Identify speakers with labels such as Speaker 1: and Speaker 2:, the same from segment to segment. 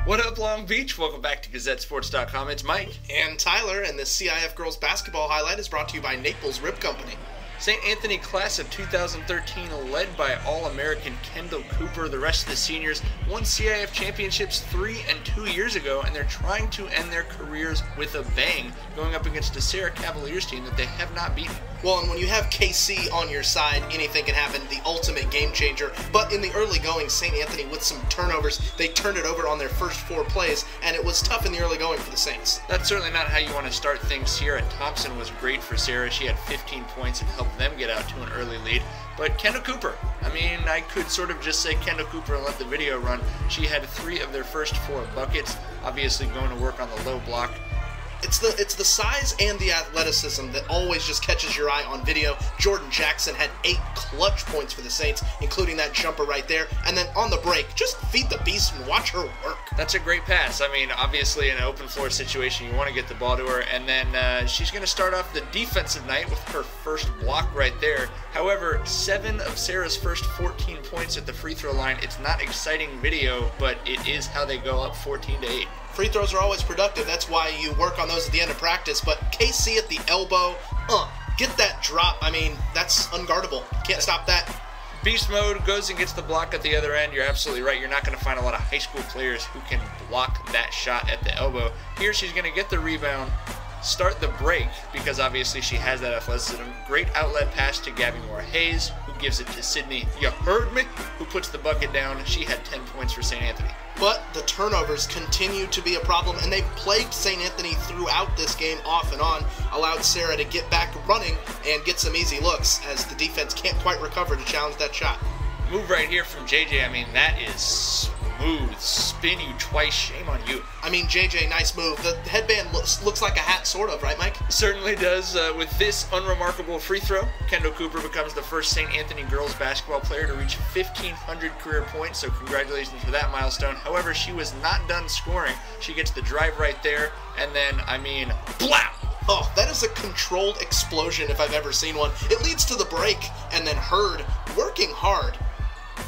Speaker 1: What up, Long Beach? Welcome back to GazetteSports.com. It's Mike.
Speaker 2: And Tyler, and the CIF Girls Basketball Highlight is brought to you by Naples Rib Company.
Speaker 1: St. Anthony class of 2013 led by All-American Kendall Cooper. The rest of the seniors won CIF championships 3 and 2 years ago, and they're trying to end their careers with a bang, going up against a Serra Cavaliers team that they have not beaten.
Speaker 2: Well, and when you have KC on your side, anything can happen, the ultimate game changer. But in the early going, St. Anthony, with some turnovers, they turned it over on their first 4 plays, and it was tough in the early going for the Saints.
Speaker 1: That's certainly not how you want to start things. Sierra Thompson was great for Serra. She had 15 points and helped them get out to an early lead. But Kendall Cooper, I could sort of just say Kendall Cooper and let the video run. She had 3 of their first 4 buckets, obviously going to work on the low block.
Speaker 2: It's the size and the athleticism that always just catches your eye on video. Jordan Jackson had 8 clutch points for the Saints, including that jumper right there. And then on the break, just feed the beast and watch her work.
Speaker 1: That's a great pass. Obviously in an open floor situation, you want to get the ball to her. And then she's going to start off the defensive night with her first block right there. However, 7 of Serra's first 14 points at the free throw line. It's not exciting video, but it is how they go up 14-8.
Speaker 2: Free throws are always productive. That's why you work on those at the end of practice. But KC at the elbow, get that drop. That's unguardable. Can't stop that.
Speaker 1: Beast mode goes and gets the block at the other end. You're absolutely right. You're not going to find a lot of high school players who can block that shot at the elbow. Here she's going to get the rebound, start the break, because obviously she has that athleticism. Great outlet pass to Gabby Moore-Hayes, who gives it to Sydney, you heard me, who puts the bucket down. She had 10 points for St. Anthony.
Speaker 2: But the turnovers continue to be a problem, and they've plagued St. Anthony throughout this game off and on, allowed Serra to get back running and get some easy looks as the defense can't quite recover to challenge that shot.
Speaker 1: Move right here from JJ, that is smooth. Spin you twice, shame on you.
Speaker 2: JJ, nice move. The headband looks like a hat, sort of, right, Mike?
Speaker 1: Certainly does. With this unremarkable free throw, Kendall Cooper becomes the first St. Anthony girls basketball player to reach 1,500 career points, so congratulations for that milestone. However, she was not done scoring. She gets the drive right there, and then, blah!
Speaker 2: Oh, that is a controlled explosion if I've ever seen one. It leads to the break, and then Hurd, working hard,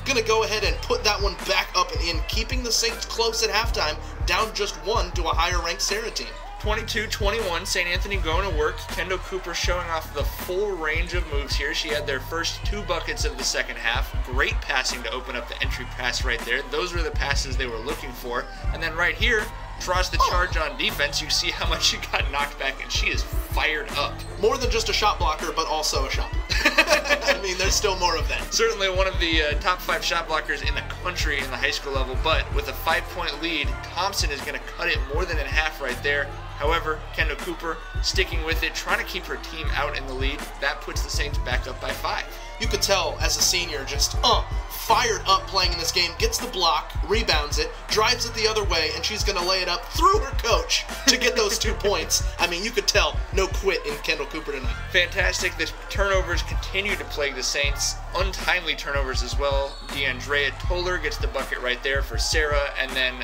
Speaker 2: gonna go ahead and put that one back up and in, keeping the Saints close at halftime, down just 1 to a higher-ranked Serra team.
Speaker 1: 22-21, St. Anthony going to work. Kendall Cooper showing off the full range of moves here. She had their first 2 buckets of the second half. Great passing to open up the entry pass right there. Those were the passes they were looking for. And then right here, draws the charge on defense. You see how much she got knocked back, and she is fired up.
Speaker 2: More than just a shot blocker, but also a shot. There's still more of that.
Speaker 1: Certainly one of the top 5 shot blockers in the country in the high school level, but with a 5-point lead, Thompson is going to cut it more than in half right there. However, Kendall Cooper sticking with it, trying to keep her team out in the lead. That puts the Saints back up by 5.
Speaker 2: You could tell as a senior just fired up playing in this game, gets the block, rebounds it, drives it the other way, and she's going to lay it up through her coach to get those 2 points. You could tell no quit in Kendall Cooper tonight.
Speaker 1: Fantastic. The turnovers continue to plague the Saints. Untimely turnovers as well. DeAndrea Toller gets the bucket right there for Serra, and then,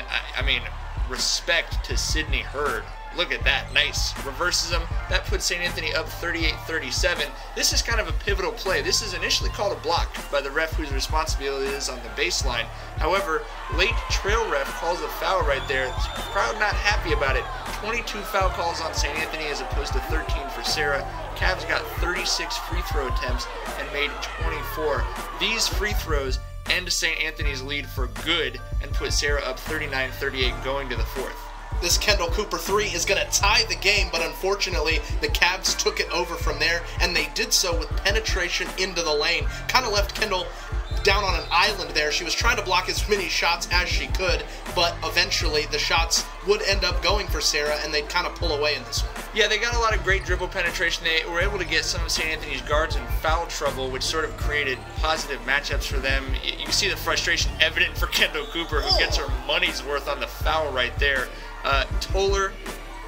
Speaker 1: respect to Sydney Hurd. Look at that. Nice. Reverses them. That puts St. Anthony up 38-37. This is kind of a pivotal play. This is initially called a block by the ref whose responsibility it is on the baseline. However, late trail ref calls a foul right there. The crowd not happy about it. 22 foul calls on St. Anthony as opposed to 13 for Serra. Cavs got 36 free throw attempts and made 24. These free throws end St. Anthony's lead for good and put Serra up 39-38 going to the 4th.
Speaker 2: This Kendall Cooper 3 is going to tie the game, but unfortunately, the Cavs took it over from there, and they did so with penetration into the lane. Kind of left Kendall down on an island there. She was trying to block as many shots as she could, but eventually the shots would end up going for Serra, and they'd kind of pull away in this one.
Speaker 1: Yeah, they got a lot of great dribble penetration. They were able to get some of St. Anthony's guards in foul trouble, which sort of created positive matchups for them. You see the frustration evident for Kendall Cooper, who gets her money's worth on the foul right there. Toller,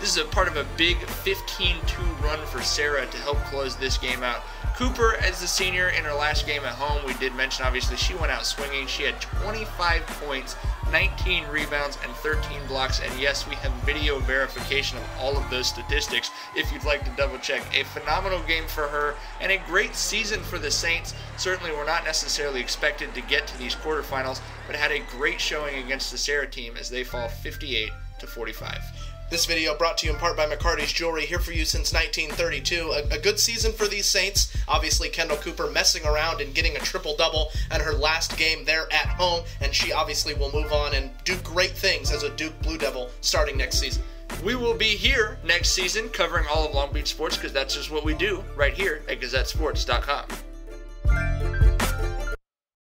Speaker 1: this is a part of a big 15-2 run for Serra to help close this game out. Cooper, as the senior in her last game at home, we did mention obviously she went out swinging. She had 25 points, 19 rebounds, and 13 blocks. And yes, we have video verification of all of those statistics if you'd like to double check. A phenomenal game for her and a great season for the Saints. Certainly we're not necessarily expected to get to these quarterfinals, but had a great showing against the Serra team as they fall 58-45.
Speaker 2: This video brought to you in part by McCarty's Jewelry, here for you since 1932. A good season for these Saints. Obviously, Kendall Cooper messing around and getting a triple-double in her last game there at home, and she obviously will move on and do great things as a Duke Blue Devil starting next season.
Speaker 1: We will be here next season covering all of Long Beach sports because that's just what we do right here at GazetteSports.com.